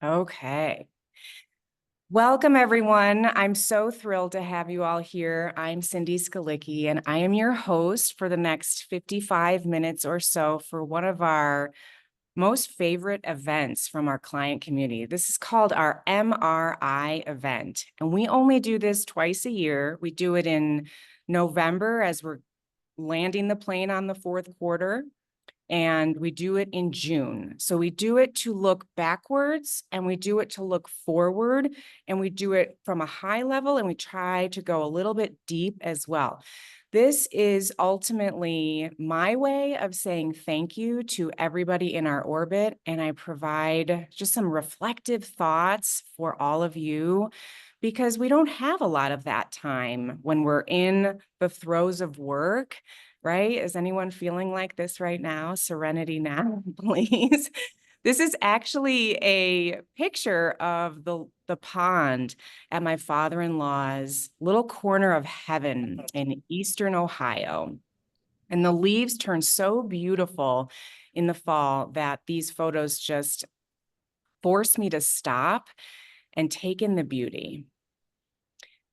Okay. Welcome, everyone. I'm so thrilled to have you all here. I'm Cindy Skalicki, and I am your host for the next 55 minutes or so for one of our most favorite events from our client community. This is called our MRI event, and we only do this twice a year. We do it in November as we're landing the plane on the fourth quarter, and we do it in June. So we do it to look backwards and we do it to look forward, and we do it from a high level and we try to go a little bit deep as well. This is ultimately my way of saying thank you to everybody in our orbit, and I provide just some reflective thoughts for all of you because we don't have a lot of that time when we're in the throes of work. Right? Is anyone feeling like this right now? Serenity now, please. This is actually a picture of the pond at my father-in-law's little corner of heaven in Eastern Ohio. And the leaves turn so beautiful in the fall that these photos just force me to stop and take in the beauty.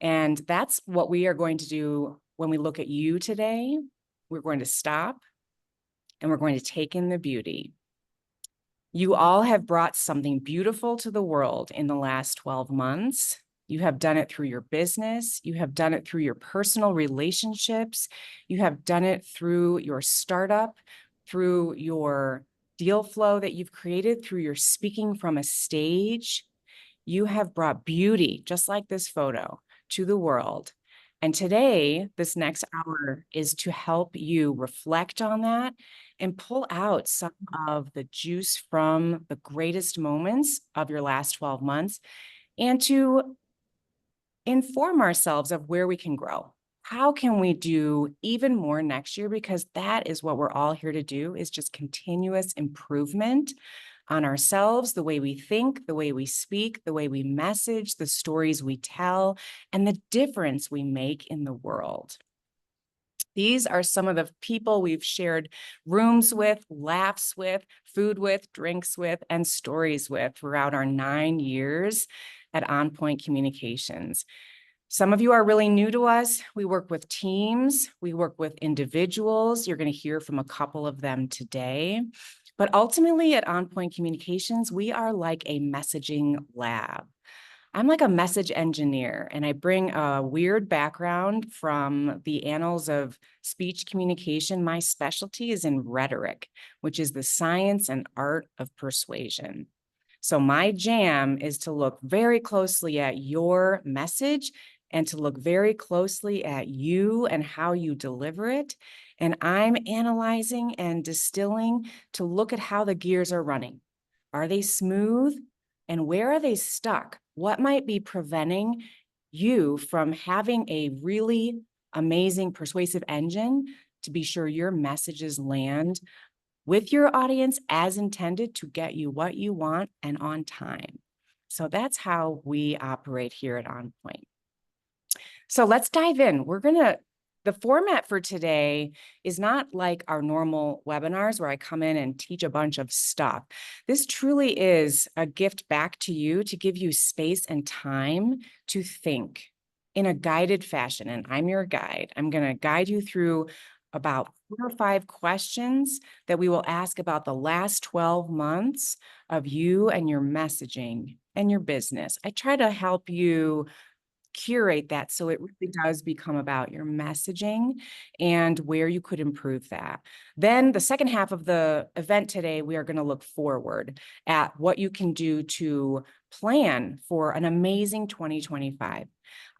And that's what we are going to do when we look at you today. We're going to stop and we're going to take in the beauty. You all have brought something beautiful to the world in the last 12 months. You have done it through your business. You have done it through your personal relationships. You have done it through your startup, through your deal flow that you've created, through your speaking from a stage. You have brought beauty, just like this photo, to the world. And today, this next hour is to help you reflect on that and pull out some of the juice from the greatest moments of your last 12 months and to inform ourselves of where we can grow. How can we do even more next year? Because that is what we're all here to do, is just continuous improvement on ourselves, the way we think, the way we speak, the way we message, the stories we tell, and the difference we make in the world. These are some of the people we've shared rooms with, laughs with, food with, drinks with, and stories with throughout our 9 years at On Point Communications. Some of you are really new to us. We work with teams, we work with individuals. You're going to hear from a couple of them today. But ultimately at On Point Communications, we are like a messaging lab. I'm like a message engineer, and I bring a weird background from the annals of speech communication. My specialty is in rhetoric, which is the science and art of persuasion. So my jam is to look very closely at your message and to look very closely at you and how you deliver it. And I'm analyzing and distilling to look at how the gears are running. Are they smooth? And where are they stuck? What might be preventing you from having a really amazing persuasive engine to be sure your messages land with your audience as intended to get you what you want and on time? So that's how we operate here at On Point. So let's dive in. The format for today is not like our normal webinars where I come in and teach a bunch of stuff. This truly is a gift back to you to give you space and time to think in a guided fashion. And I'm your guide. I'm going to guide you through about 4 or 5 questions that we will ask about the last 12 months of you and your messaging and your business. I try to help you curate that so it really does become about your messaging and where you could improve that. Then the second half of the event today, we are going to look forward at what you can do to plan for an amazing 2025.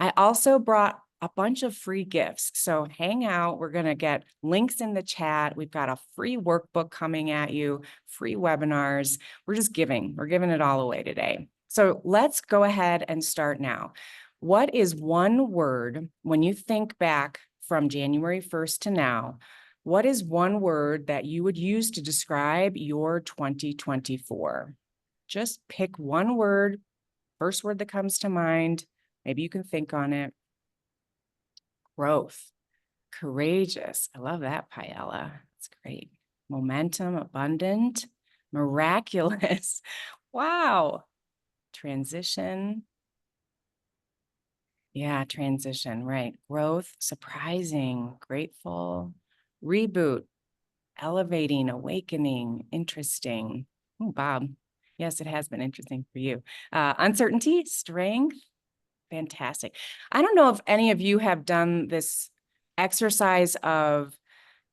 I also brought a bunch of free gifts. So hang out. We're going to get links in the chat. We've got a free workbook coming at you, free webinars. We're just giving. We're giving it all away today. So let's go ahead and start now. What is one word, when you think back from January 1st to now, what is one word that you would use to describe your 2024? Just pick one word, first word that comes to mind. Maybe you can think on it. Growth, courageous. I love that, Paella. That's great. Momentum, abundant, miraculous. Wow. Transition. Yeah, transition, right. Growth, surprising, grateful, reboot, elevating, awakening, interesting. Oh, Bob. Yes, it has been interesting for you. Uncertainty, strength, fantastic. I don't know if any of you have done this exercise of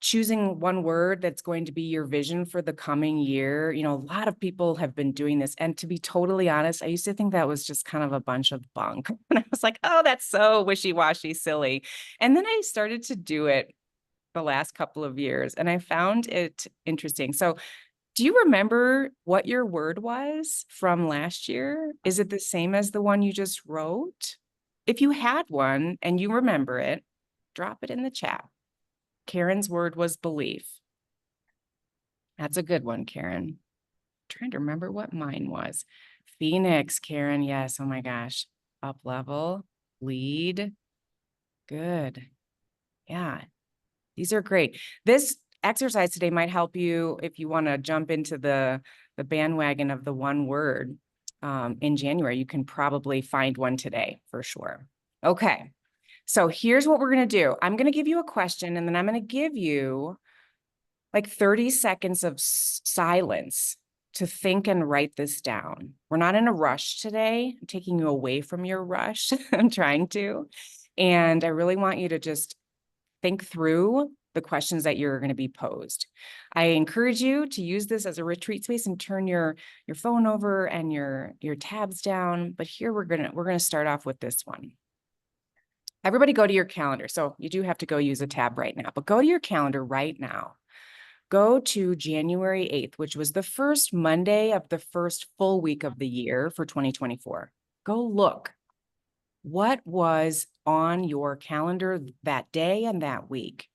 choosing one word that's going to be your vision for the coming year. You know, a lot of people have been doing this. And to be totally honest, I used to think that was just kind of a bunch of bunk. And I was like, oh, that's so wishy-washy, silly. And then I started to do it the last couple of years, and I found it interesting. So do you remember what your word was from last year? Is it the same as the one you just wrote? If you had one and you remember it, drop it in the chat. Karen's word was belief. That's a good one, Karen. I'm trying to remember what mine was. Phoenix, Karen. Yes. Oh my gosh. Up level, lead. Good. Yeah. These are great. This exercise today might help you if you want to jump into the bandwagon of the one word in January. You can probably find one today for sure. Okay. So here's what we're going to do. I'm going to give you a question, and then I'm going to give you like 30 seconds of silence to think and write this down. We're not in a rush today. I'm taking you away from your rush. I'm trying to. And I really want you to just think through the questions that you're going to be posed. I encourage you to use this as a retreat space and turn your phone over and your tabs down. But here we're going to start off with this one. Everybody go to your calendar. So you do have to go use a tab right now, but go to your calendar right now. Go to January 8th, which was the first Monday of the first full week of the year for 2024. Go look. What was on your calendar that day and that week?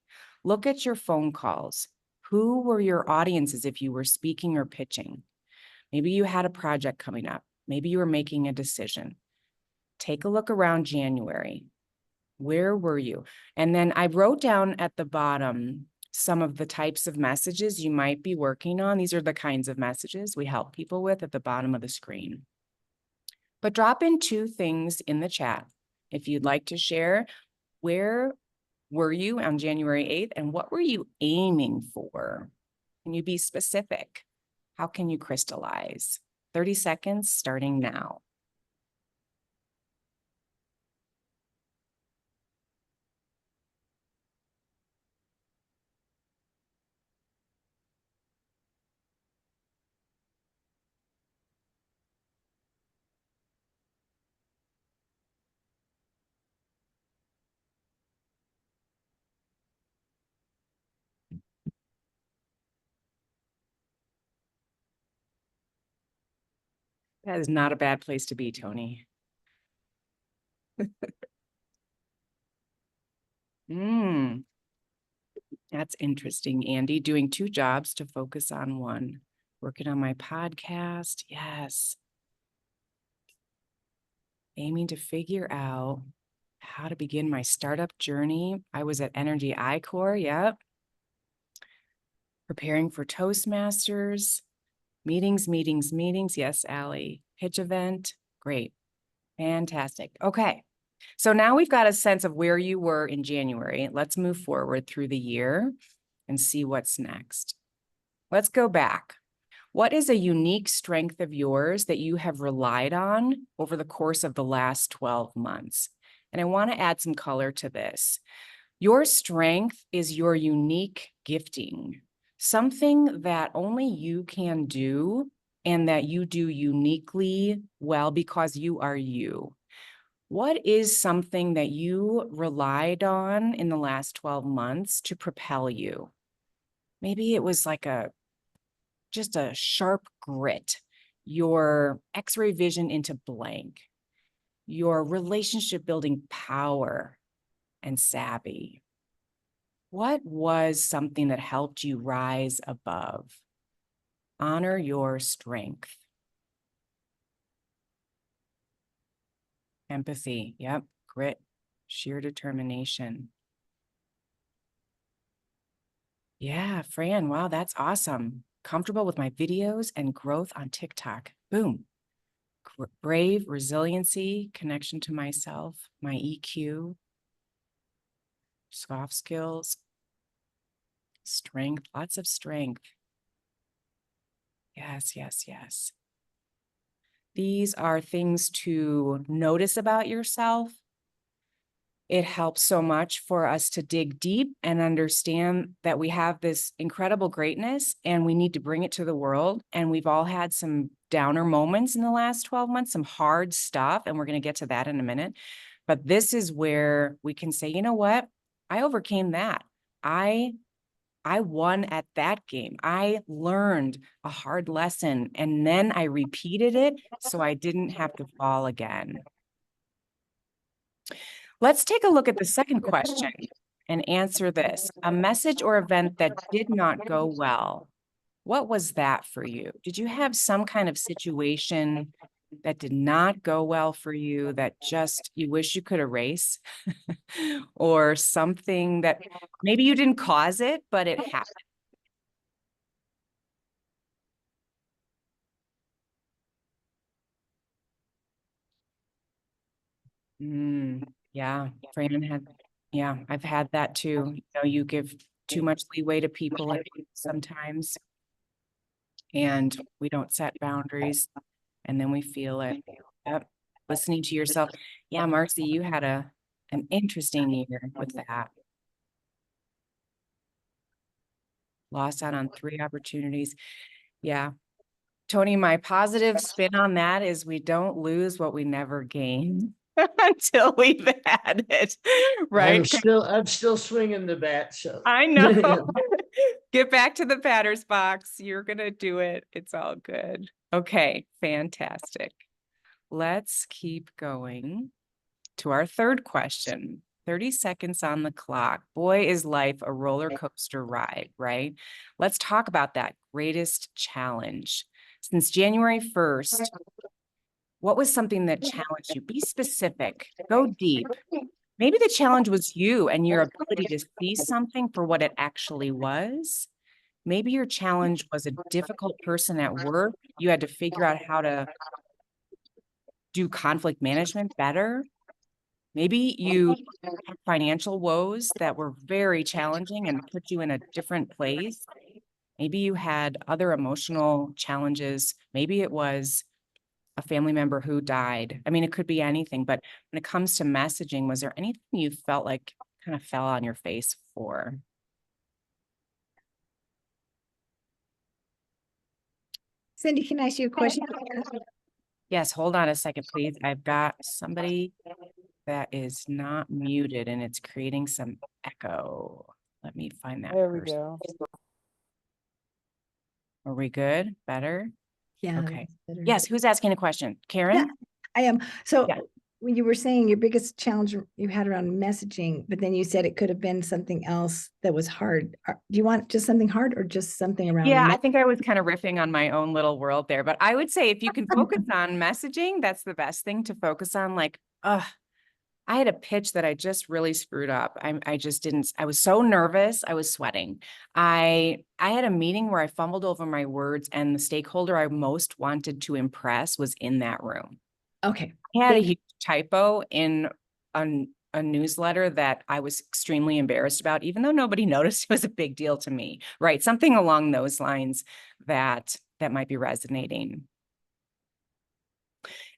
Look at your phone calls. Who were your audiences if you were speaking or pitching? Maybe you had a project coming up. Maybe you were making a decision. Take a look around January. Where were you? And then I wrote down at the bottom some of the types of messages you might be working on. These are the kinds of messages we help people with at the bottom of the screen. But drop in 2 things in the chat if you'd like to share. Where were you on January 8th and what were you aiming for? Can you be specific? How can you crystallize? 30 seconds starting now. That is not a bad place to be, Tony. That's interesting, Andy. Doing 2 jobs to focus on one. Working on my podcast. Yes. Aiming to figure out how to begin my startup journey. I was at Energy I-Core. Yep. Preparing for Toastmasters. Meetings. Yes, Allie. Pitch event. Great. Fantastic. Okay. So now we've got a sense of where you were in January. Let's move forward through the year and see what's next. Let's go back. What is a unique strength of yours that you have relied on over the course of the last 12 months? And I want to add some color to this. Your strength is your unique gifting, something that only you can do and that you do uniquely well because you are you. What is something that you relied on in the last 12 months to propel you? Maybe it was like just a sharp grit, your X-ray vision into blank, your relationship building power and savvy. What was something that helped you rise above? Honor your strength. Empathy, yep, grit, sheer determination. Yeah, Fran, wow, that's awesome. Comfortable with my videos and growth on TikTok. Boom. Brave, resiliency, connection to myself, my EQ, soft skills, strength, lots of strength. Yes, yes, yes. These are things to notice about yourself. It helps so much for us to dig deep and understand that we have this incredible greatness and we need to bring it to the world. And we've all had some downer moments in the last 12 months, some hard stuff, and we're going to get to that in a minute. But this is where we can say, you know what? I overcame that. I won at that game. I learned a hard lesson and then I repeated it so I didn't have to fall again. Let's take a look at the second question and answer this. A message or event that did not go well. What was that for you? Did you have some kind of situation that did not go well for you that just you wish you could erase? Or something that maybe you didn't cause it, but it happened? Yeah, Fran yeah, I've had that too. You know, you give too much leeway to people sometimes, and we don't set boundaries, and then we feel it. Yep. Listening to yourself. Yeah, Marcy, you had an interesting year with that. Lost out on 3 opportunities. Yeah. Tony, my positive spin on that is we don't lose what we never gained until we've had it, right? I'm still swinging the bat. So I know. Get back to the batter's box. You're going to do it. It's all good. Okay, fantastic. Let's keep going to our third question. 30 seconds on the clock. Boy, is life a roller coaster ride, right? Let's talk about that greatest challenge. Since January 1st, what was something that challenged you? Be specific, go deep. Maybe the challenge was you and your ability to see something for what it actually was. Maybe your challenge was a difficult person at work. You had to figure out how to do conflict management better. Maybe you had financial woes that were very challenging and put you in a different place. Maybe you had other emotional challenges. Maybe it was a family member who died. I mean, it could be anything, but when it comes to messaging, was there anything you felt like kind of fell on your face for? Cindy, can I ask you a question? Yes, hold on a second, please. I've got somebody that is not muted and it's creating some echo. Let me find that There we person. go. Are we good? Better? Yeah. Okay. that's better. Yes, who's asking a question? Karen? Yeah, I am. So Yeah. when you were saying your biggest challenge you had around messaging, but then you said it could have been something else that was hard. Do you want just something hard or just something around? Yeah, I think I was kind of riffing on my own little world there, but I would say if you can focus on messaging, that's the best thing to focus on. Like, I had a pitch that I just really screwed up. I just didn't, I was so nervous. I was sweating. I had a meeting where I fumbled over my words and the stakeholder I most wanted to impress was in that room. Okay. I had a huge typo in a newsletter that I was extremely embarrassed about, even though nobody noticed. It was a big deal to me, right? Something along those lines that might be resonating.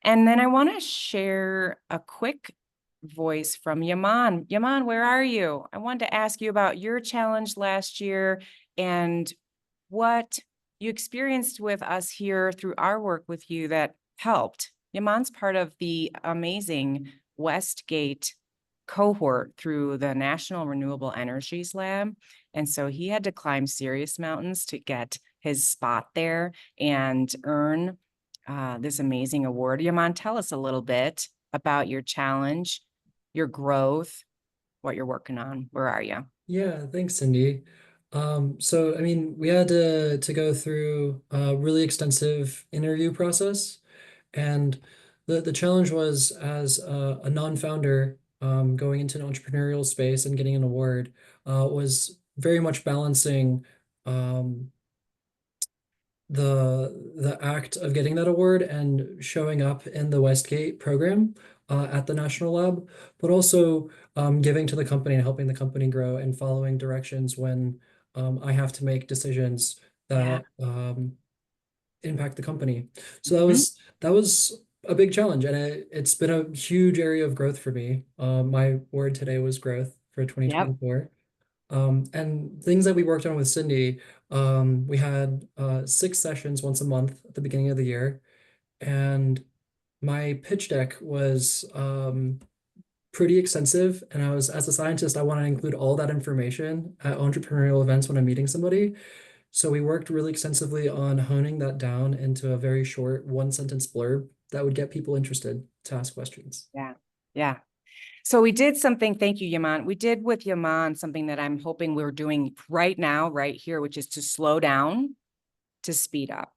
And then I want to share a quick voice from Yaman. Yaman, where are you? I wanted to ask you about your challenge last year and what you experienced with us here through our work with you that helped. Yaman's part of the amazing Westgate cohort through the National Renewable Energies Lab. And so he had to climb serious mountains to get his spot there and earn this amazing award. Yaman, tell us a little bit about your challenge, your growth, what you're working on. Where are you? Yeah, thanks, Cindy. So I mean, we had to go through a really extensive interview process, and the challenge was as a non-founder going into an entrepreneurial space and getting an award was very much balancing the act of getting that award and showing up in the Westgate program at the National Lab, but also giving to the company and helping the company grow and following directions when I have to make decisions Yeah. that impact the company. So Mhm. that was a big challenge, and it's been a huge area of growth for me. My word today was growth for Yep. 2024. And things that we worked on with Cindy, we had 6 sessions once a month at the beginning of the year, and my pitch deck was pretty extensive. And as a scientist, I want to include all that information at entrepreneurial events when I'm meeting somebody. So we worked really extensively on honing that down into a very short one sentence blurb that would get people interested to ask questions. Yeah. Yeah. So we did something, thank you, Yaman. We did with Yaman something that I'm hoping we're doing right now, right here, which is to slow down, to speed up.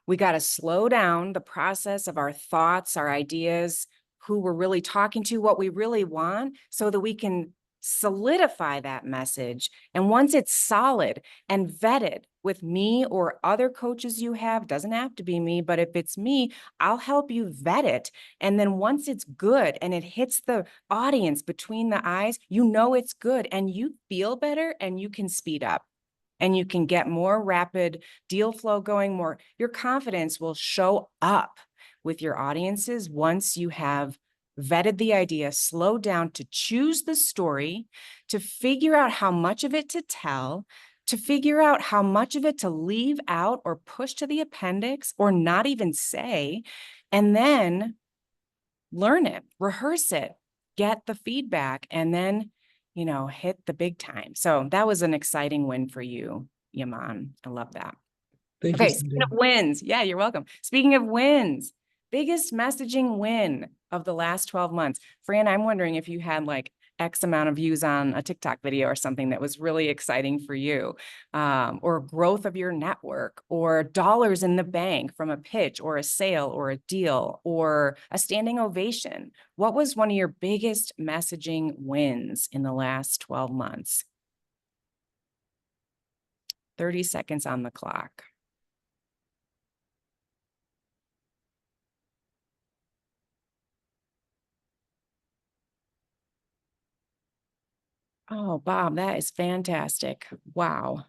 We got to slow down the process of our thoughts, our ideas, who we're really talking to, what we really want, so that we can solidify that message. And once it's solid and vetted with me or other coaches you have, doesn't have to be me, but if it's me, I'll help you vet it. And then once it's good and it hits the audience between the eyes, you know it's good and you feel better and you can speed up. And you can get more rapid deal flow going, more, your confidence will show up with your audiences once you have vetted the idea, slowed down to choose the story, to figure out how much of it to tell, to figure out how much of it to leave out or push to the appendix or not even say, and then learn it, rehearse it, get the feedback, and then, hit the big time. So that was an exciting win for you, Yaman. I love that. Thank you, Okay, speaking Cindy. of wins, yeah, you're welcome. Speaking of wins, biggest messaging win of the last 12 months. Fran, I'm wondering if you had like X amount of views on a TikTok video or something that was really exciting for you, or growth of your network, or dollars in the bank from a pitch or a sale or a deal or a standing ovation. What was one of your biggest messaging wins in the last 12 months? 30 seconds on the clock. Oh, Bob, that is fantastic. Wow.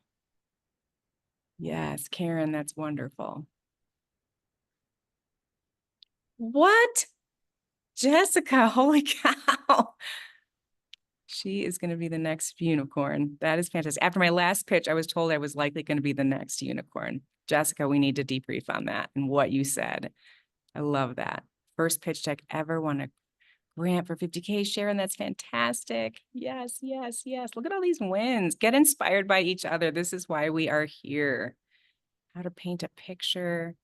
Yes, Karen, that's wonderful. What? Jessica, holy cow. She is going to be the next unicorn. That is fantastic. After my last pitch, I was told I was likely going to be the next unicorn. Jessica, we need to debrief on that and what you said. I love that. First pitch deck ever won a grant for 50K, Sharon. That's fantastic. Yes, yes, yes. Look at all these wins. Get inspired by each other. This is why we are here. How to paint a picture.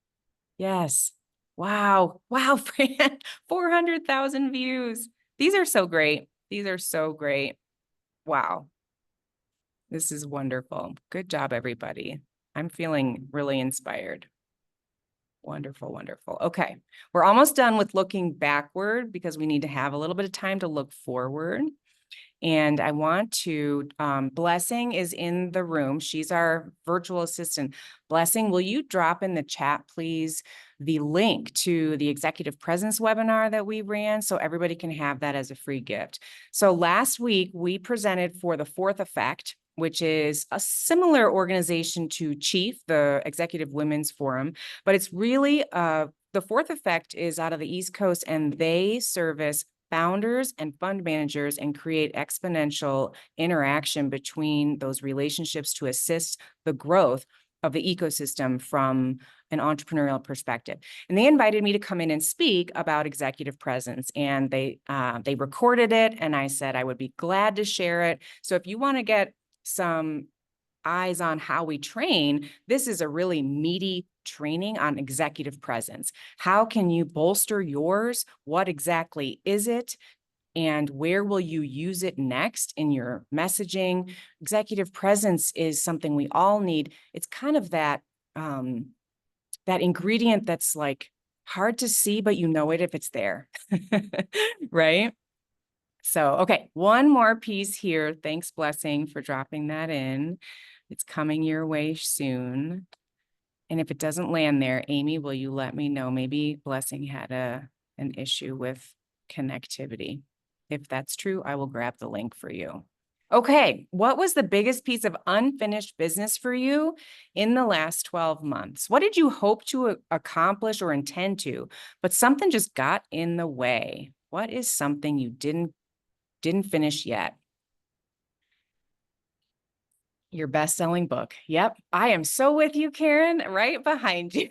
Yes. Wow. Wow, Fran. 400,000 views. These are so great. These are so great. Wow. This is wonderful. Good job, everybody. I'm feeling really inspired. Wonderful, wonderful. Okay. We're almost done with looking backward because we need to have a little bit of time to look forward. And I want to, Blessing is in the room. She's our virtual assistant. Blessing, will you drop in the chat, please, the link to the executive presence webinar that we ran so everybody can have that as a free gift. So last week we presented for the Fourth Effect, which is a similar organization to Chief, the Executive Women's Forum, but it's really, the Fourth Effect is out of the East Coast and they service founders and fund managers and create exponential interaction between those relationships to assist the growth of the ecosystem from an entrepreneurial perspective. And they invited me to come in and speak about executive presence. And they recorded it. And I said I would be glad to share it. So if you want to get some eyes on how we train, this is a really meaty training on executive presence. How can you bolster yours? What exactly is it? And where will you use it next in your messaging? Executive presence is something we all need. It's kind of that, that ingredient that's like hard to see, but you know it if it's there, right? So, okay, one more piece here. Thanks, Blessing, for dropping that in. It's coming your way soon. And if it doesn't land there, Amy, will you let me know? Maybe Blessing had an issue with connectivity. If that's true, I will grab the link for you. Okay, what was the biggest piece of unfinished business for you in the last 12 months? What did you hope to accomplish or intend to, but something just got in the way? What is something you didn't finish yet? Your best-selling book. Yep, I am so with you, Karen, right behind you.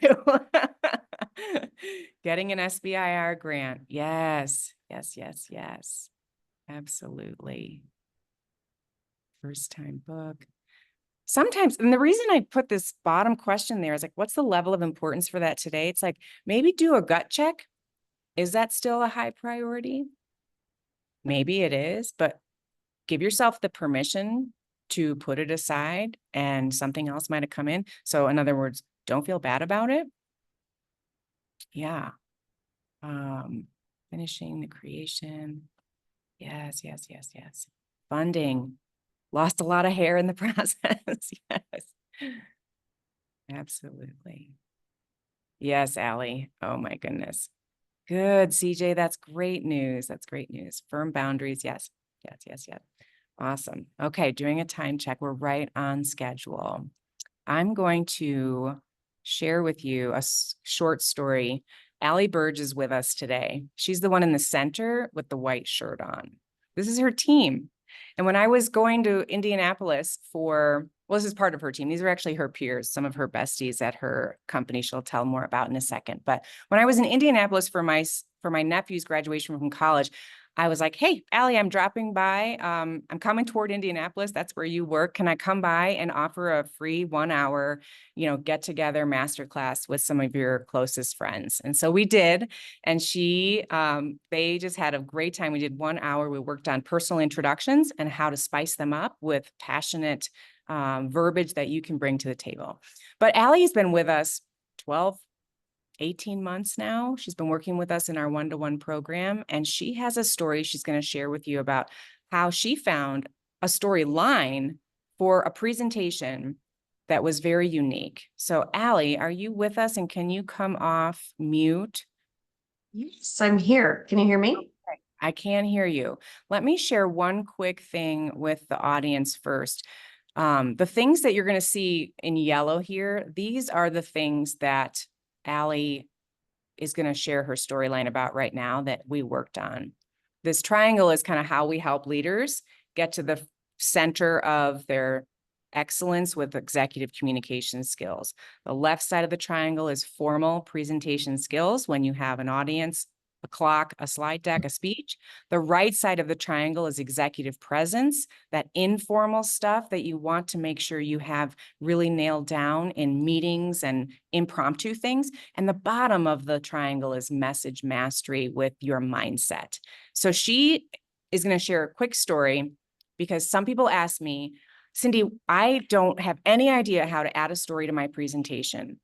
Getting an SBIR grant. Yes, yes, yes, yes. Absolutely. First time book. Sometimes, and the reason I put this bottom question there is like, what's the level of importance for that today? It's like, maybe do a gut check. Is that still a high priority? Maybe it is, but give yourself the permission to put it aside and something else might have come in. So in other words, don't feel bad about it. Yeah. Finishing the creation. Yes, yes, yes, yes. Funding. Lost a lot of hair in the process. Yes. Absolutely. Yes, Allie. Oh my goodness. Good, CJ. That's great news. That's great news. Firm boundaries. Yes. Yes, yes, yes. Awesome. Okay, doing a time check. We're right on schedule. I'm going to share with you a short story. Allie Burge is with us today. She's the one in the center with the white shirt on. This is her team. And when I was going to Indianapolis well, this is part of her team. These are actually her peers, some of her besties at her company she'll tell more about in a second. But when I was in Indianapolis for my nephew's graduation from college, I was like, hey, Allie, I'm dropping by. I'm coming toward Indianapolis. That's where you work. Can I come by and offer a free 1 hour, get together masterclass with some of your closest friends? And so we did. And they just had a great time. We did 1 hour. We worked on personal introductions and how to spice them up with passionate verbiage that you can bring to the table. But Allie has been with us 18 months now. She's been working with us in our one-to-one program, and she has a story she's going to share with you about how she found a storyline for a presentation that was very unique. So Allie, are you with us, and can you come off mute? Yes, I'm here. Can you hear me? I can hear you. Let me share one quick thing with the audience first. The things that you're going to see in yellow here, these are the things that Allie is going to share her storyline about right now that we worked on. This triangle is kind of how we help leaders get to the center of their excellence with executive communication skills. The left side of the triangle is formal presentation skills when you have an audience, a clock, a slide deck, a speech. The right side of the triangle is executive presence, that informal stuff that you want to make sure you have really nailed down in meetings and impromptu things. And the bottom of the triangle is message mastery with your mindset. So she is going to share a quick story because some people ask me, Cindy, I don't have any idea how to add a story to my presentation.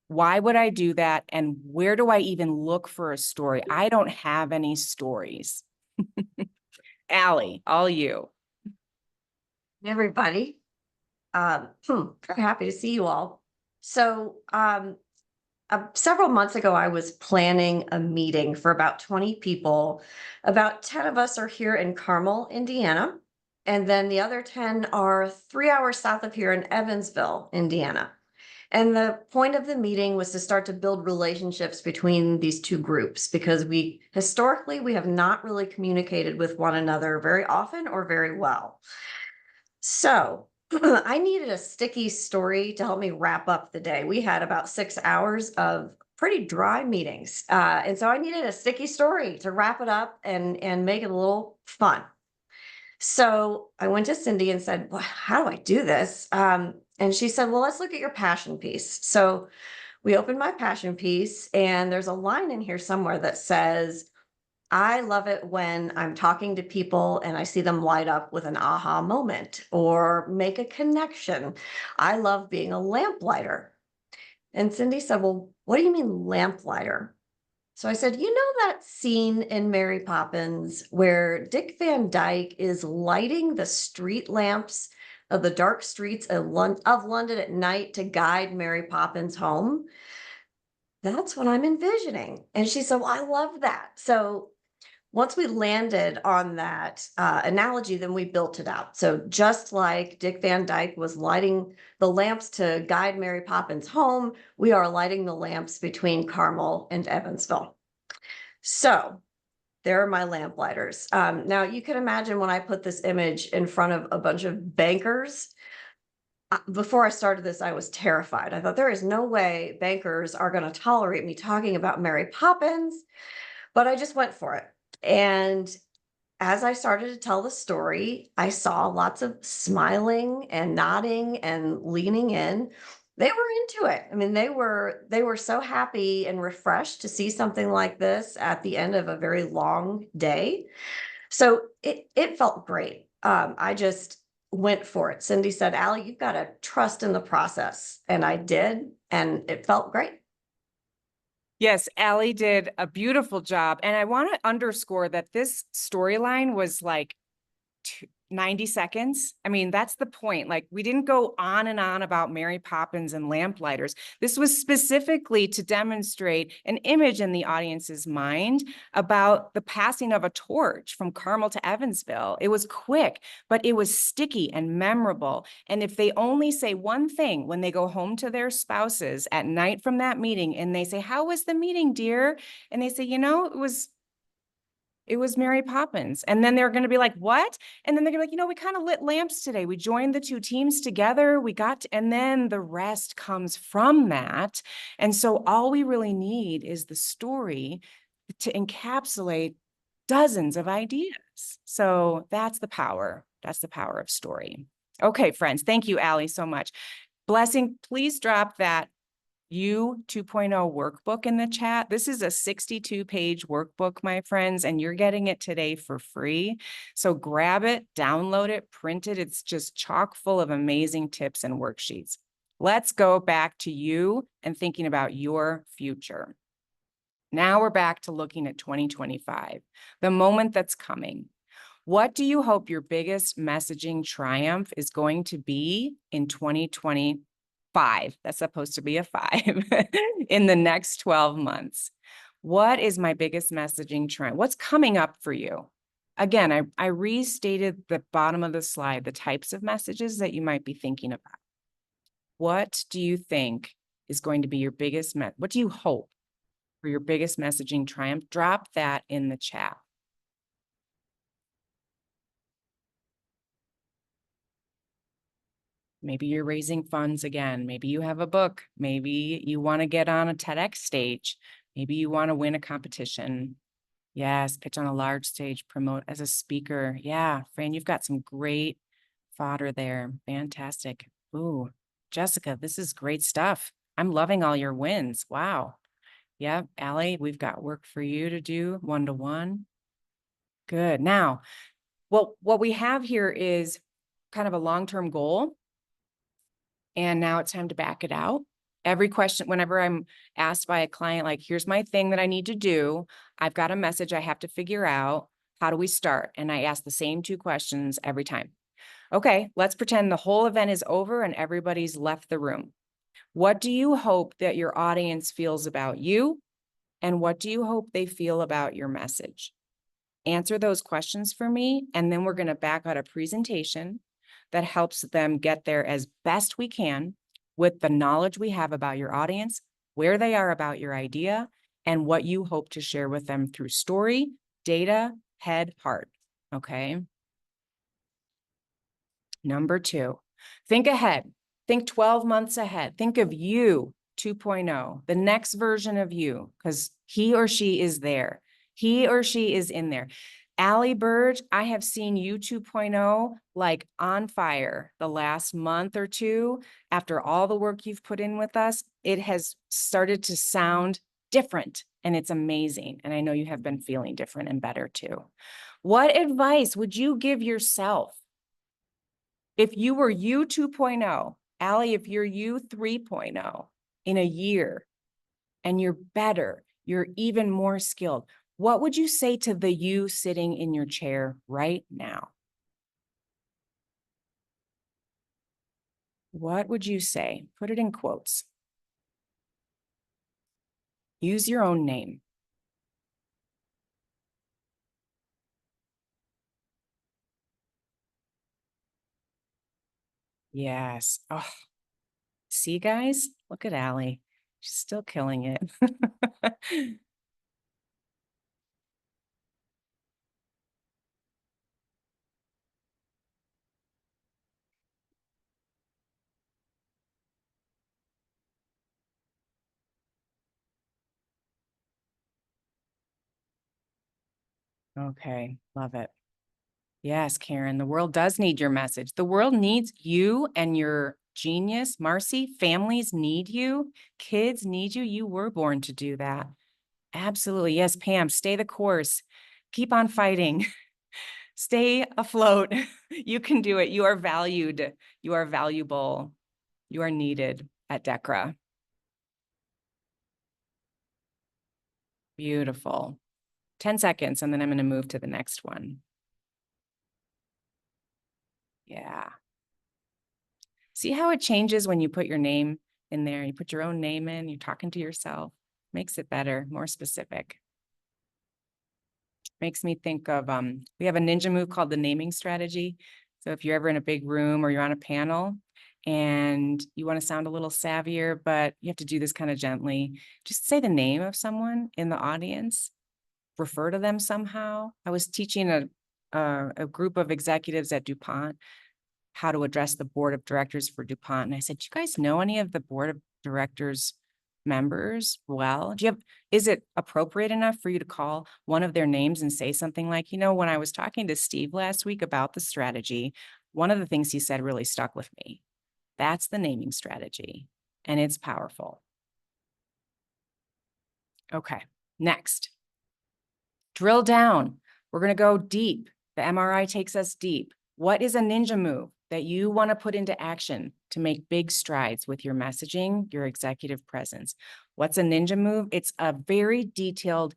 Why would I do that? And where do I even look for a story? I don't have any stories. Allie, all you. Everybody. Very happy to see you all. So several months ago, I was planning a meeting for about 20 people. About 10 of us are here in Carmel, Indiana. And then the other 10 are 3 hours south of here in Evansville, Indiana. And the point of the meeting was to start to build relationships between these two groups because historically, we have not really communicated with one another very often or very well. So I needed a sticky story to help me wrap up the day. We had about 6 hours of pretty dry meetings. And so I needed a sticky story to wrap it up and make it a little fun. So I went to Cindy and said, well, how do I do this? And she said, well, let's look at your passion piece. So we opened my passion piece and there's a line in here somewhere that says, I love it when I'm talking to people and I see them light up with an aha moment or make a connection. I love being a lamplighter. And Cindy said, well, what do you mean lamplighter? So I said, you know that scene in Mary Poppins where Dick Van Dyke is lighting the street lamps of the dark streets of London at night to guide Mary Poppins home. That's what I'm envisioning. And she said, well, I love that. So once we landed on that analogy, then we built it out. So just like Dick Van Dyke was lighting the lamps to guide Mary Poppins home, we are lighting the lamps between Carmel and Evansville. So there are my lamp lighters. Now you can imagine when I put this image in front of a bunch of bankers, before I started this, I was terrified. I thought there is no way bankers are going to tolerate me talking about Mary Poppins, but I just went for it. And as I started to tell the story, I saw lots of smiling and nodding and leaning in. They were into it. I mean, they were so happy and refreshed to see something like this at the end of a very long day. So it felt great. I just went for it. Cindy said, Allie, you've got to trust in the process. And I did, and it felt great. Yes, Allie did a beautiful job. And I want to underscore that this storyline was like 90 seconds. I mean, that's the point. Like, we didn't go on and on about Mary Poppins and lamplighters. This was specifically to demonstrate an image in the audience's mind about the passing of a torch from Carmel to Evansville. It was quick, but it was sticky and memorable. And if they only say one thing when they go home to their spouses at night from that meeting, and they say, how was the meeting, dear? And they say, you know, it was Mary Poppins. And then they're going to be like, what? And then they're gonna be like, you know, we kind of lit lamps today. We joined the two teams together. And then the rest comes from that. And so all we really need is the story to encapsulate dozens of ideas. So that's the power. That's the power of story. Okay, friends. Thank you, Allie, so much. Blessing, please drop that U 2.0 workbook in the chat. This is a 62-page workbook, my friends, and you're getting it today for free. So grab it, download it, print it. It's just chock full of amazing tips and worksheets. Let's go back to you and thinking about your future. Now we're back to looking at 2025, the moment that's coming. What do you hope your biggest messaging triumph is going to be in 2025? That's supposed to be a 5 in the next 12 months. What is my biggest messaging trend? What's coming up for you? Again, I restated the bottom of the slide, the types of messages that you might be thinking about. What do you think is going to be your biggest what do you hope for your biggest messaging triumph? Drop that in the chat. Maybe you're raising funds again. Maybe you have a book. Maybe you want to get on a TEDx stage. Maybe you want to win a competition. Yes, pitch on a large stage, promote as a speaker. Yeah, Fran, you've got some great fodder there. Fantastic. Ooh, Jessica, this is great stuff. I'm loving all your wins. Wow. Yep, Allie, we've got work for you to do one-to-one. Good. Now, well, what we have here is kind of a long-term goal. And now it's time to back it out. Every question, whenever I'm asked by a client, like, here's my thing that I need to do. I've got a message I have to figure out. How do we start? And I ask the same 2 questions every time. Okay, let's pretend the whole event is over and everybody's left the room. What do you hope that your audience feels about you? And what do you hope they feel about your message? Answer those questions for me. And then we're going to back out a presentation that helps them get there as best we can with the knowledge we have about your audience, where they are about your idea, and what you hope to share with them through story, data, head, heart. Okay. Number 2, think ahead. Think 12 months ahead. Think of you 2.0, the next version of you, because he or she is there. He or she is in there. Allie Burge, I have seen you 2.0 like on fire the last month or 2. After all the work you've put in with us, it has started to sound different and it's amazing. And I know you have been feeling different and better too. What advice would you give yourself if you were you 2.0, Allie, if you're you 3.0 in a year and you're better, you're even more skilled? What would you say to the you sitting in your chair right now? What would you say? Put it in quotes. Use your own name. Yes. Oh, see, guys, look at Allie. She's still killing it. Okay, love it. Yes, Karen, the world does need your message. The world needs you and your genius. Marcy, families need you. Kids need you. You were born to do that. Absolutely. Yes, Pam, stay the course. Keep on fighting. Stay afloat. You can do it. You are valued. You are valuable. You are needed at DECRA. Beautiful. 10 seconds, and then I'm going to move to the next one. Yeah. See how it changes when you put your name in there, you put your own name in, you're talking to yourself, makes it better, more specific. Makes me think of, we have a ninja move called the naming strategy. So if you're ever in a big room or you're on a panel and you want to sound a little savvier, but you have to do this kind of gently, just say the name of someone in the audience, refer to them somehow. I was teaching a group of executives at DuPont how to address the board of directors for DuPont. And I said, do you guys know any of the board of directors members? Well, is it appropriate enough for you to call one of their names and say something like, you know, when I was talking to Steve last week about the strategy, one of the things he said really stuck with me. That's the naming strategy, and it's powerful. Okay, next. Drill down. We're going to go deep. The MRI takes us deep. What is a ninja move that you want to put into action to make big strides with your messaging, your executive presence? What's a ninja move? It's a very detailed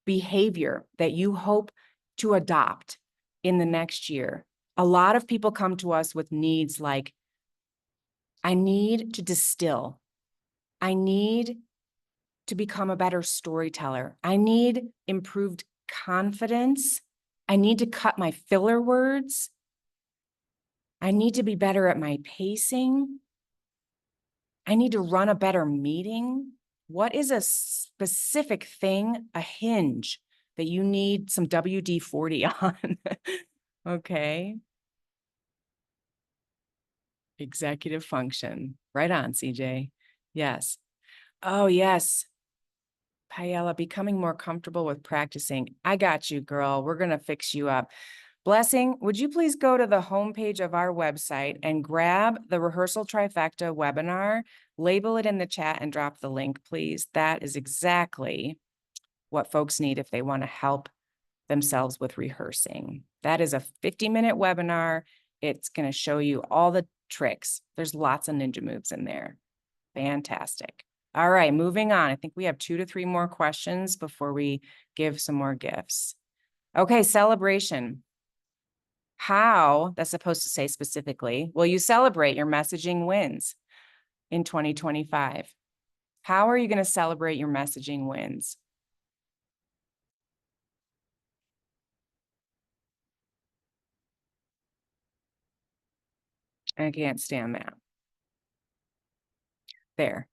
behavior that you hope to adopt in the next year. A lot of people come to us with needs like, I need to distill. I need to become a better storyteller. I need improved confidence. I need to cut my filler words. I need to be better at my pacing. I need to run a better meeting. What is a specific thing, a hinge that you need some WD-40 on? Okay. Executive function. Right on, CJ. Yes. Oh, yes. Paella, becoming more comfortable with practicing. I got you, girl. We're going to fix you up. Blessing, would you please go to the homepage of our website and grab the Rehearsal Trifecta webinar, label it in the chat and drop the link, please. That is exactly what folks need if they want to help themselves with rehearsing. That is a 50-minute webinar. It's going to show you all the tricks. There's lots of ninja moves in there. Fantastic. All right, moving on. I think we have 2 to 3 more questions before we give some more gifts. Okay, celebration. How, that's supposed to say specifically, will you celebrate your messaging wins in 2025? How are you going to celebrate your messaging wins? I can't stand that. There.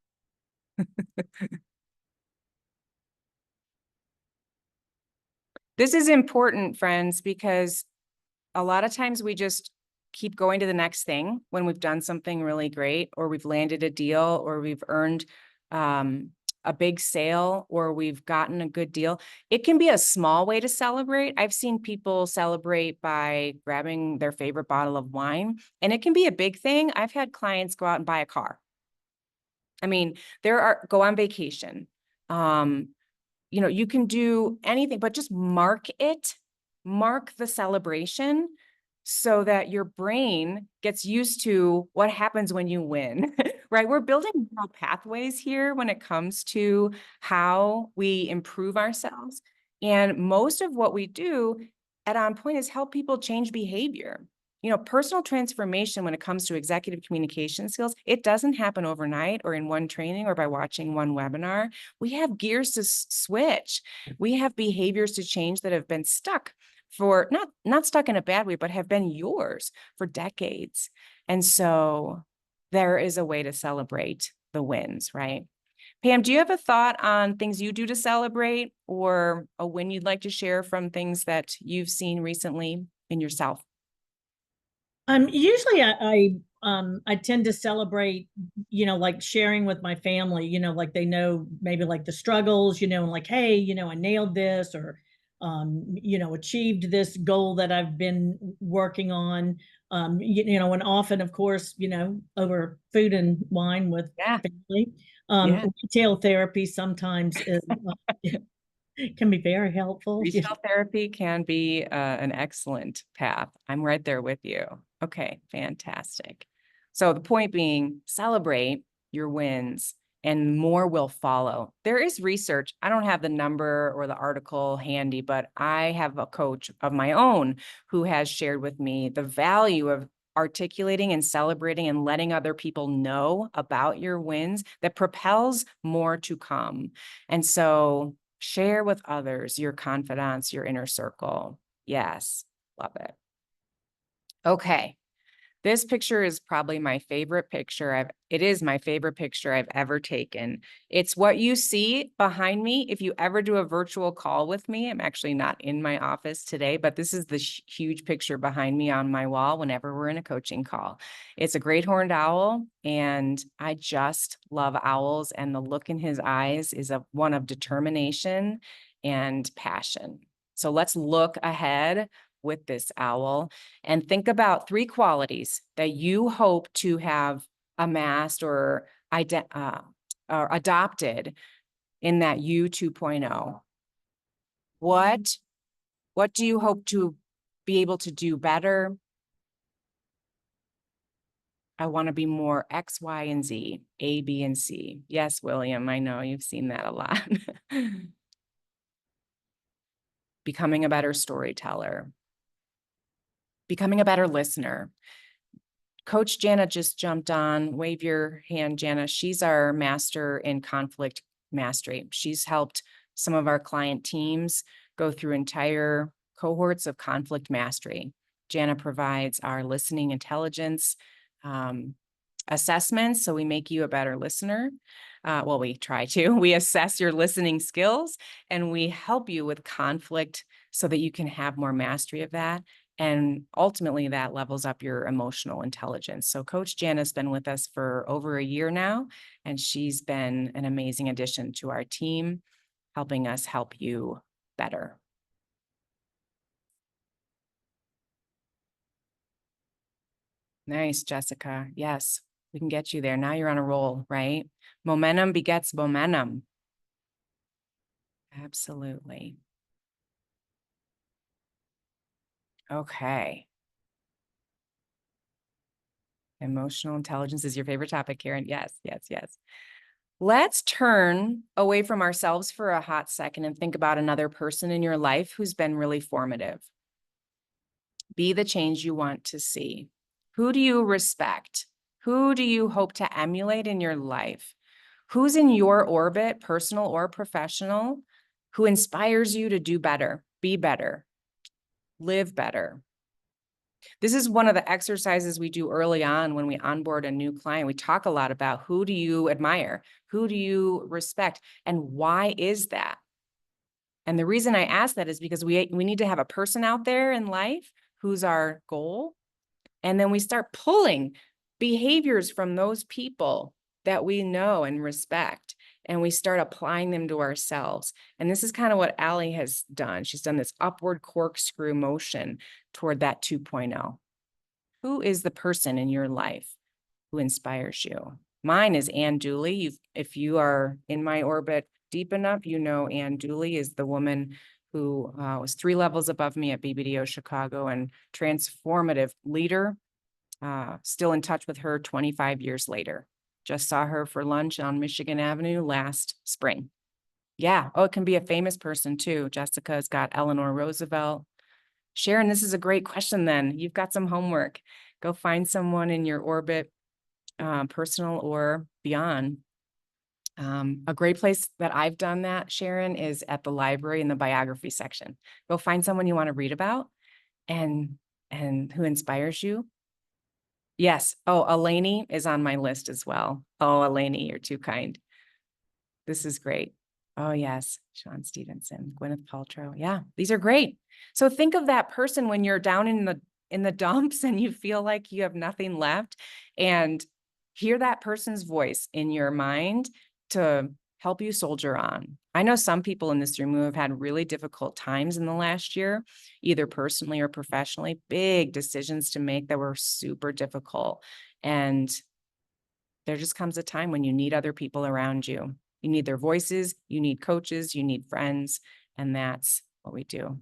This is important, friends, because a lot of times we just keep going to the next thing when we've done something really great, or we've landed a deal, or we've earned a big sale, or we've gotten a good deal. It can be a small way to celebrate. I've seen people celebrate by grabbing their favorite bottle of wine, and it can be a big thing. I've had clients go out and buy a car. I mean, go on vacation. You know, you can do anything, but just mark it, mark the celebration so that your brain gets used to what happens when you win, right? We're building neural pathways here when it comes to how we improve ourselves. And most of what we do at On Point is help people change behavior. personal transformation when it comes to executive communication skills, it doesn't happen overnight or in one training or by watching one webinar. We have gears to switch. We have behaviors to change that have been stuck for not stuck in a bad way, but have been yours for decades. And so there is a way to celebrate the wins, right? Pam, do you have a thought on things you do to celebrate or a win you'd like to share from things that you've seen recently in yourself? Usually I tend to celebrate, like sharing with my family, like they know maybe like the struggles, and like, hey, I nailed this or, achieved this goal that I've been working on. And often, of course, over food and wine with family. Retail therapy sometimes is, can be very helpful. Retail therapy can be an excellent path. I'm right there with you. Okay, fantastic. So the point being, celebrate your wins and more will follow. There is research. I don't have the number or the article handy, but I have a coach of my own who has shared with me the value of articulating and celebrating and letting other people know about your wins that propels more to come. And so share with others, your confidants, your inner circle. Yes, love it. Okay. This picture is probably my favorite picture. It is my favorite picture I've ever taken. It's what you see behind me. If you ever do a virtual call with me, I'm actually not in my office today, but this is the huge picture behind me on my wall whenever we're in a coaching call. It's a great horned owl, and I just love owls, and the look in his eyes is one of determination and passion. So let's look ahead with this owl and think about 3 qualities that you hope to have amassed or adopted in that you 2.0. What do you hope to be able to do better? I want to be more X, Y, and Z, A, B, and C. Yes, William, I know you've seen that a lot. Becoming a better storyteller. Becoming a better listener. Coach Jana just jumped on. Wave your hand, Jana. She's our master in conflict mastery. She's helped some of our client teams go through entire cohorts of conflict mastery. Jana provides our listening intelligence assessments, so we make you a better listener. Well, we try to. We assess your listening skills, and we help you with conflict so that you can have more mastery of that. And ultimately, that levels up your emotional intelligence. So Coach Jana's been with us for over a year now, and she's been an amazing addition to our team, helping us help you better. Nice, Jessica. Yes, we can get you there. Now you're on a roll, right? Momentum begets momentum. Absolutely. Okay. Emotional intelligence is your favorite topic, Karen. Yes, yes, yes. Let's turn away from ourselves for a hot second and think about another person in your life who's been really formative. Be the change you want to see. Who do you respect? Who do you hope to emulate in your life? Who's in your orbit, personal or professional, who inspires you to do better, be better, live better? This is one of the exercises we do early on when we onboard a new client. We talk a lot about who do you admire? Who do you respect? And why is that? And the reason I ask that is because we need to have a person out there in life who's our goal. And then we start pulling behaviors from those people that we know and respect, and we start applying them to ourselves. And this is kind of what Allie has done. She's done this upward corkscrew motion toward that 2.0. Who is the person in your life who inspires you? Mine is Ann Dooley. If you are in my orbit deep enough, you know Ann Dooley is the woman who was 3 levels above me at BBDO Chicago and transformative leader. Still in touch with her 25 years later. Just saw her for lunch on Michigan Avenue last spring. Yeah. Oh, it can be a famous person too. Jessica's got Eleanor Roosevelt. Sharon, this is a great question then. You've got some homework. Go find someone in your orbit, personal or beyond. A great place that I've done that, Sharon, is at the library in the biography section. Go find someone you want to read about and who inspires you. Yes. Oh, Eleni is on my list as well. Oh, Eleni, you're too kind. This is great. Oh, yes. Sean Stevenson, Gwyneth Paltrow. Yeah, these are great. So think of that person when you're down in the dumps and you feel like you have nothing left, and hear that person's voice in your mind to help you soldier on. I know some people in this room who have had really difficult times in the last year, either personally or professionally, big decisions to make that were super difficult. And there just comes a time when you need other people around you. You need their voices, you need coaches, you need friends, and that's what we do.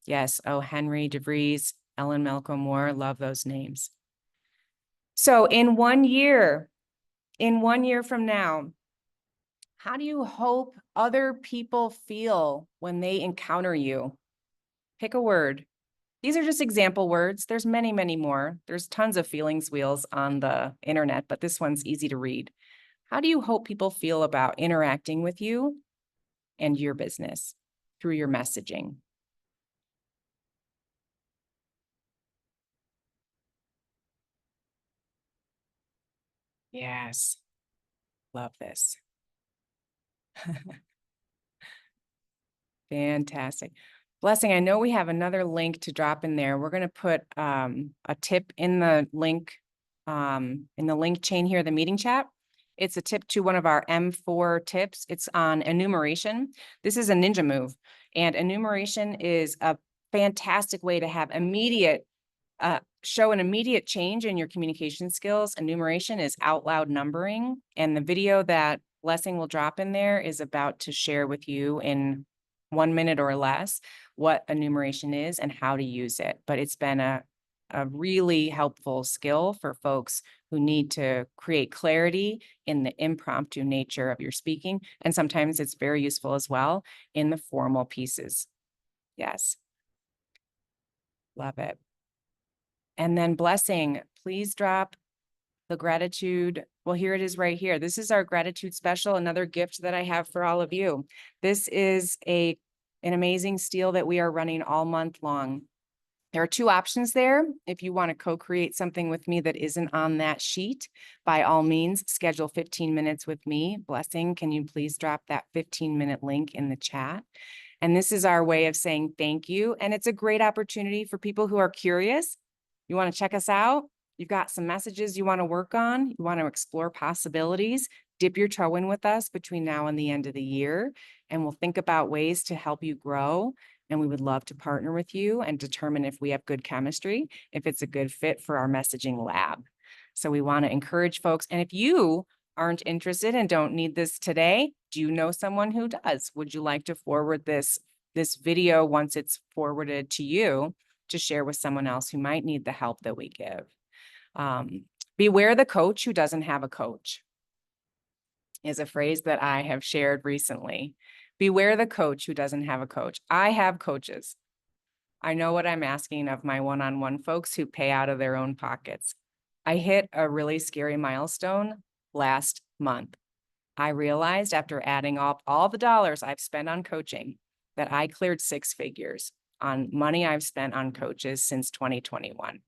Yes. Oh, Henry DeVries, Ellen Malcolm Moore, love those names. So in 1 year from now, how do you hope other people feel when they encounter you? Pick a word. These are just example words. There's many, many more. There's tons of feelings wheels on the internet, but this one's easy to read. How do you hope people feel about interacting with you and your business through your messaging? Yes, love this. Fantastic. Blessing, I know we have another link to drop in there. We're going to put a tip in the link chain here, the meeting chat. It's a tip to one of our M4 tips. It's on enumeration. This is a ninja move, and enumeration is a fantastic way to have show an immediate change in your communication skills. Enumeration is out loud numbering, and the video that Blessing will drop in there is about to share with you in 1 minute or less what enumeration is and how to use it. But it's been a really helpful skill for folks who need to create clarity in the impromptu nature of your speaking. And sometimes it's very useful as well in the formal pieces. Yes. Love it. And then Blessing, please drop the gratitude. Well, here it is right here. This is our gratitude special, another gift that I have for all of you. This is an amazing steal that we are running all month long. There are 2 options there. If you want to co-create something with me that isn't on that sheet, by all means, schedule 15 minutes with me. Blessing, can you please drop that 15-minute link in the chat? And this is our way of saying thank you. And it's a great opportunity for people who are curious. You want to check us out? You've got some messages you want to work on. You want to explore possibilities. Dip your toe in with us between now and the end of the year, and we'll think about ways to help you grow. And we would love to partner with you and determine if we have good chemistry, if it's a good fit for our messaging lab. So we want to encourage folks. And if you aren't interested and don't need this today, do you know someone who does? Would you like to forward this video once it's forwarded to you to share with someone else who might need the help that we give? Beware the coach who doesn't have a coach is a phrase that I have shared recently. Beware the coach who doesn't have a coach. I have coaches. I know what I'm asking of my one-on-one folks who pay out of their own pockets. I hit a really scary milestone last month. I realized after adding up all the dollars I've spent on coaching that I cleared 6 figures on money I've spent on coaches since 2021.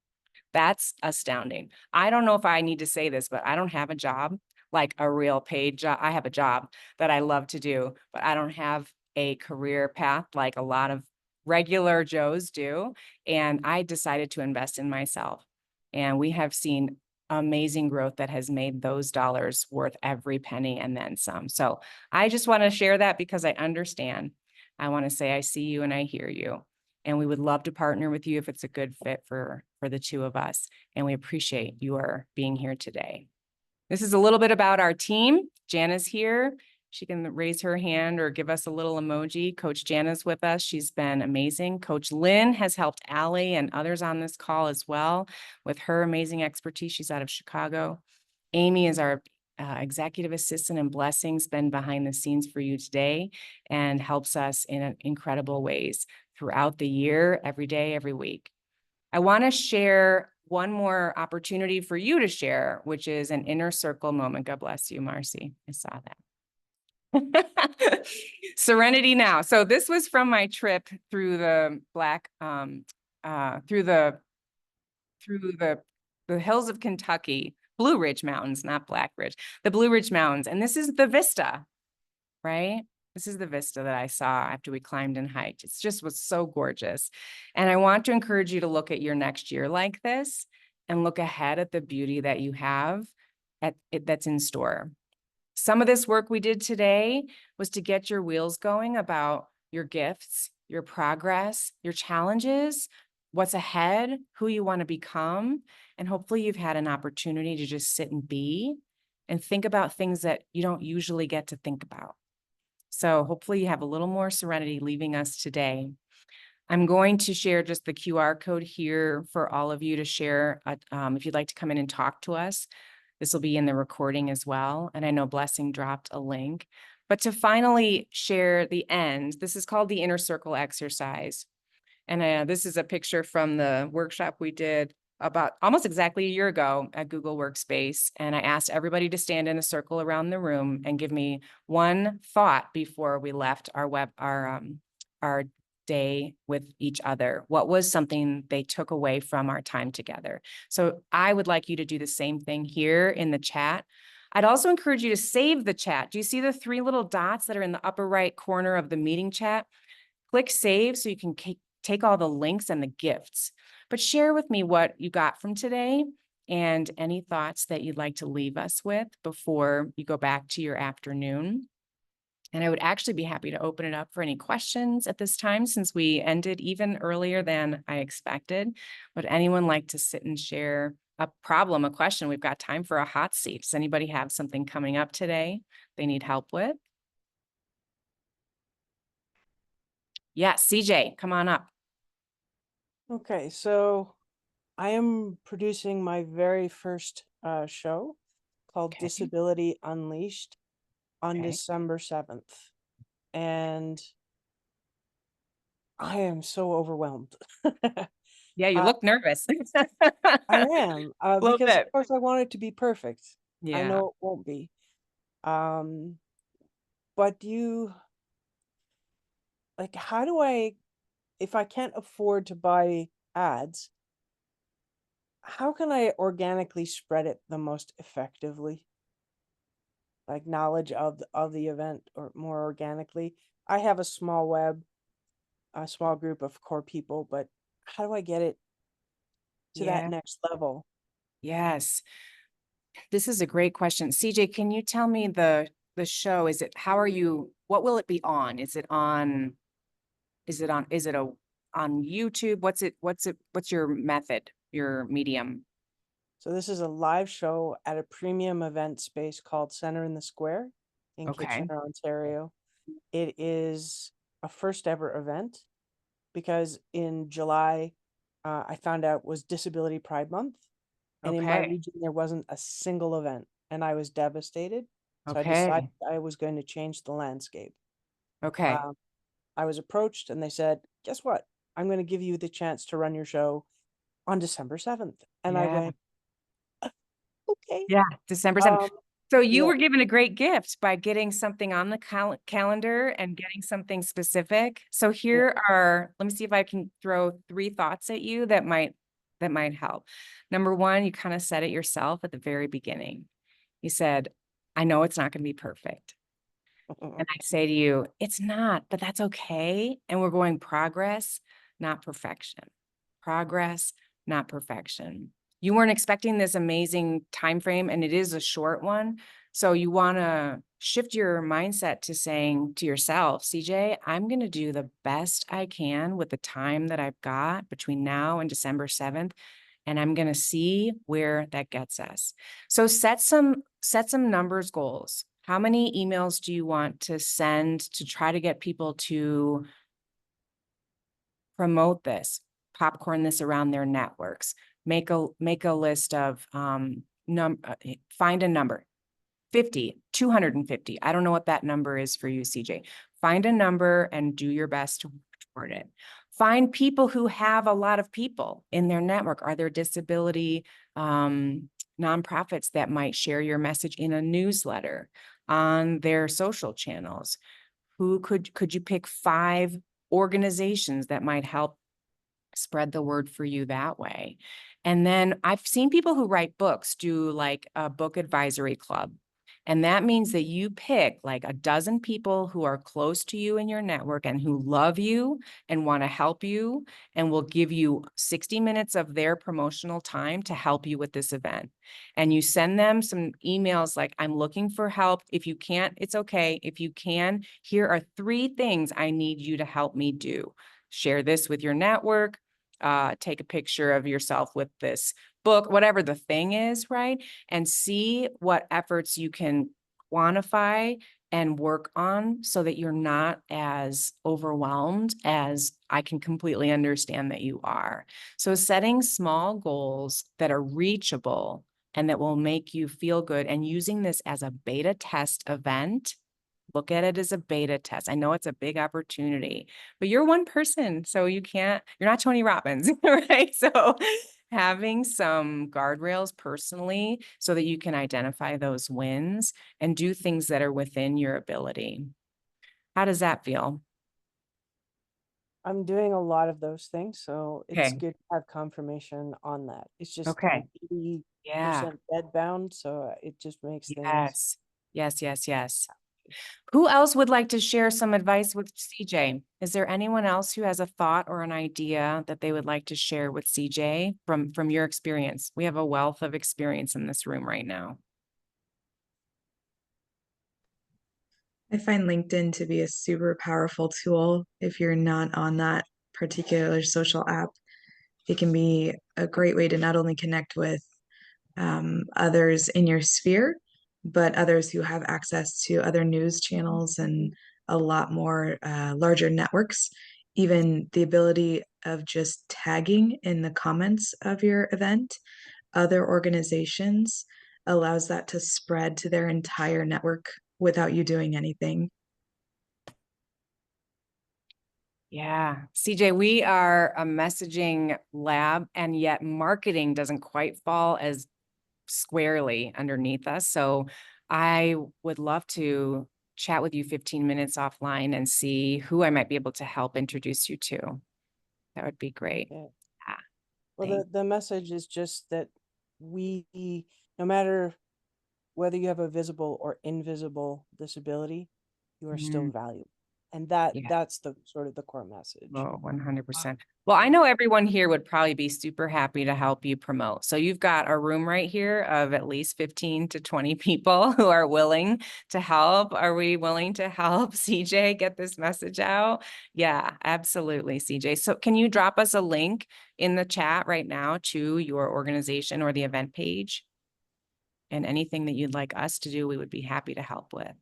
That's astounding. I don't know if I need to say this, but I don't have a job, like a real paid job. I have a job that I love to do, but I don't have a career path like a lot of regular Joes do. And I decided to invest in myself. And we have seen amazing growth that has made those dollars worth every penny and then some. So I just want to share that because I understand. I want to say I see you and I hear you. And we would love to partner with you if it's a good fit for the 2 of us. And we appreciate your being here today. This is a little bit about our team. Jana's here. She can raise her hand or give us a little emoji. Coach Jana's with us. She's been amazing. Coach Lynn has helped Allie and others on this call as well with her amazing expertise. She's out of Chicago. Amy is our executive assistant, and Blessing's been behind the scenes for you today and helps us in incredible ways throughout the year, every day, every week. I want to share one more opportunity for you to share, which is an inner circle moment. God bless you, Marcy. I saw that. Serenity now. So this was from my trip through the through the hills of Kentucky, Blue Ridge Mountains, not Black Ridge, the Blue Ridge Mountains. And this is the vista, right? This is the vista that I saw after we climbed and hiked. It's just was so gorgeous. And I want to encourage you to look at your next year like this and look ahead at the beauty that you have that's in store. Some of this work we did today was to get your wheels going about your gifts, your progress, your challenges, what's ahead, who you want to become. And hopefully you've had an opportunity to just sit and be and think about things that you don't usually get to think about. So hopefully you have a little more serenity leaving us today. I'm going to share just the QR code here for all of you to share if you'd like to come in and talk to us. This will be in the recording as well. And I know Blessing dropped a link. But to finally share the end, this is called the inner circle exercise. And this is a picture from the workshop we did about almost exactly a year ago at Google Workspace. And I asked everybody to stand in a circle around the room and give me one thought before we left our day with each other. What was something they took away from our time together? So I would like you to do the same thing here in the chat. I'd also encourage you to save the chat. Do you see the 3 little dots that are in the upper right corner of the meeting chat? Click save so you can take all the links and the gifts. But share with me what you got from today and any thoughts that you'd like to leave us with before you go back to your afternoon. And I would actually be happy to open it up for any questions at this time, since we ended even earlier than I expected. Would anyone like to sit and share a problem, a question? We've got time for a hot seat. Does anybody have something coming up today they need help with? Yes, CJ, come on up. Okay, so I am producing my very first show called Okay. Disability Unleashed on Okay. December 7th. And I am so overwhelmed. Yeah, you Uh, look nervous. I am, Little because bit. of course I want it to be perfect. I Yeah. know it won't be. But how do if I can't afford to buy ads, how can I organically spread it the most effectively? Like knowledge of the event or more organically. I have a small group of core people, but how do I get it to that Yeah. next level? Yes. This is a great question. CJ, can you tell me the show? What will it be on? Is it on YouTube? What's your method, your medium? So this is a live show at a premium event space called Center in the Square in Okay. Kitchener, Ontario. It is a first ever event because in July, I found out was Disability Pride Month. And in my Okay. region, there wasn't a single event, and I was devastated. So I Okay. decided I was going to change the landscape. Okay. I was approached and they said, guess what? I'm going to give you the chance to run your show on December 7th. And I Yeah. went, okay. Yeah. December 7th. Um, So you yeah, were given a great gift by getting something on the calendar and getting something specific. So yeah. let me see if I can throw 3 thoughts at you that might help. Number 1, you kind of said it yourself at the very beginning. You said, I know it's not going to be perfect. And I say to you, it's not, but that's okay. And we're going progress, not perfection. Progress, not perfection. You weren't expecting this amazing time frame, and it is a short one. So you want to shift your mindset to saying to yourself, CJ, I'm going to do the best I can with the time that I've got between now and December 7th. And I'm going to see where that gets us. So set some numbers goals. How many emails do you want to send to try to get people to promote this, popcorn this around their networks? Make a list of find a number, 50, 250. I don't know what that number is for you, CJ. Find a number and do your best to work toward it. Find people who have a lot of people in their network. Are there disability nonprofits that might share your message in a newsletter on their social channels? Who could you pick 5 organizations that might help spread the word for you that way? And then I've seen people who write books do like a book advisory club. And that means that you pick like a dozen people who are close to you in your network and who love you and want to help you and will give you 60 minutes of their promotional time to help you with this event. And you send them some emails like, I'm looking for help. If you can't, it's okay. If you can, here are 3 things I need you to help me do. Share this with your network, take a picture of yourself with this book, whatever the thing is, right? And see what efforts you can quantify and work on so that you're not as overwhelmed as I can completely understand that you are. So setting small goals that are reachable and that will make you feel good, and using this as a beta test event. Look at it as a beta test. I know it's a big opportunity, but you're one person, so you're not Tony Robbins, right? So having some guardrails personally so that you can identify those wins and do things that are within your ability. How does that feel? I'm doing a lot of those things, so it's Okay. good to have confirmation on that. It's just Okay. I'm 80% Yeah. bed bound, so it just makes things. Yes. Yes, yes, yes. Who else would like to share some advice with CJ? Is there anyone else who has a thought or an idea that they would like to share with CJ from your experience? We have a wealth of experience in this room right now. I find LinkedIn to be a super powerful tool. If you're not on that particular social app, it can be a great way to not only connect with others in your sphere, but others who have access to other news channels and a lot more larger networks. Even the ability of just tagging in the comments of your event other organizations allows that to spread to their entire network without you doing anything. Yeah, CJ, we are a messaging lab, and yet marketing doesn't quite fall as squarely underneath us. So I would love to chat with you 15 minutes offline and see who I might be able to help introduce you to. That would be great. Yeah. Yeah, Well, the message is just that no matter whether you have a visible or invisible disability, you are still valuable. And yeah. that's the sort of the core message. Oh, 100%. Well, I know everyone here would probably be super happy to help you promote. So you've got a room right here of at least 15 to 20 people who are willing to help. Are we willing to help CJ get this message out? Yeah, absolutely, CJ. So can you drop us a link in the chat right now to your organization or the event page? And anything that you'd like us to do, we would be happy to help with.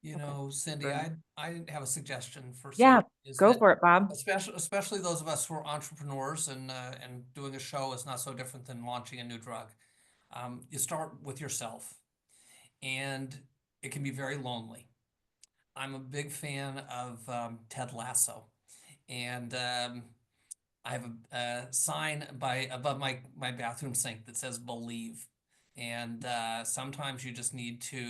You know, Cindy, Sure. I have a suggestion for Yeah, CJ, is go that for it, Bob. especially those of us who are entrepreneurs and doing a show is not so different than launching a new drug. You start with yourself, and it can be very lonely. I'm a big fan of Ted Lasso, and I have a sign above my bathroom sink that says "Believe." And sometimes you just need to,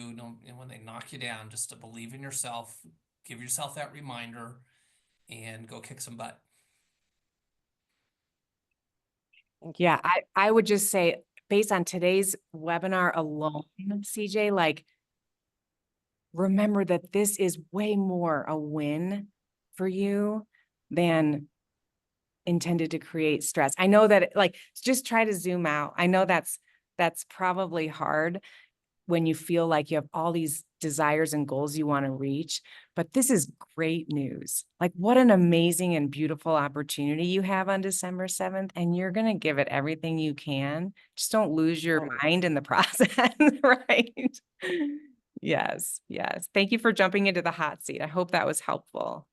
when they knock you down, just to believe in yourself, give yourself that reminder, and go kick some butt. Thank you. Yeah, I would just say, based on today's webinar alone, CJ, like, remember that this is way more a win for you than intended to create stress. I know that, like, just try to zoom out. I know that's probably hard when you feel like you have all these desires and goals you want to reach, but this is great news. Like, what an amazing and beautiful opportunity you have on December 7th, and you're going to give it everything you can. Just don't lose your mind in the process, right? Yes, yes. Thank you for jumping into the hot seat. I hope that was helpful.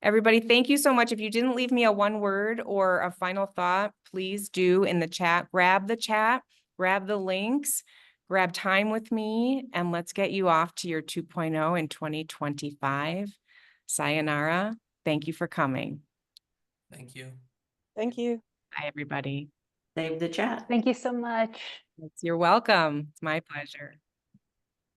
Everybody, thank you so much. If you didn't leave me a one word or a final thought, please do in the chat. Grab the chat, grab the links, grab time with me, and let's get you off to your 2.0 in 2025. Sayonara. Thank you for coming. Thank you. Thank you. Bye, everybody. Save the chat. Thank you so much. You're welcome. It's my pleasure.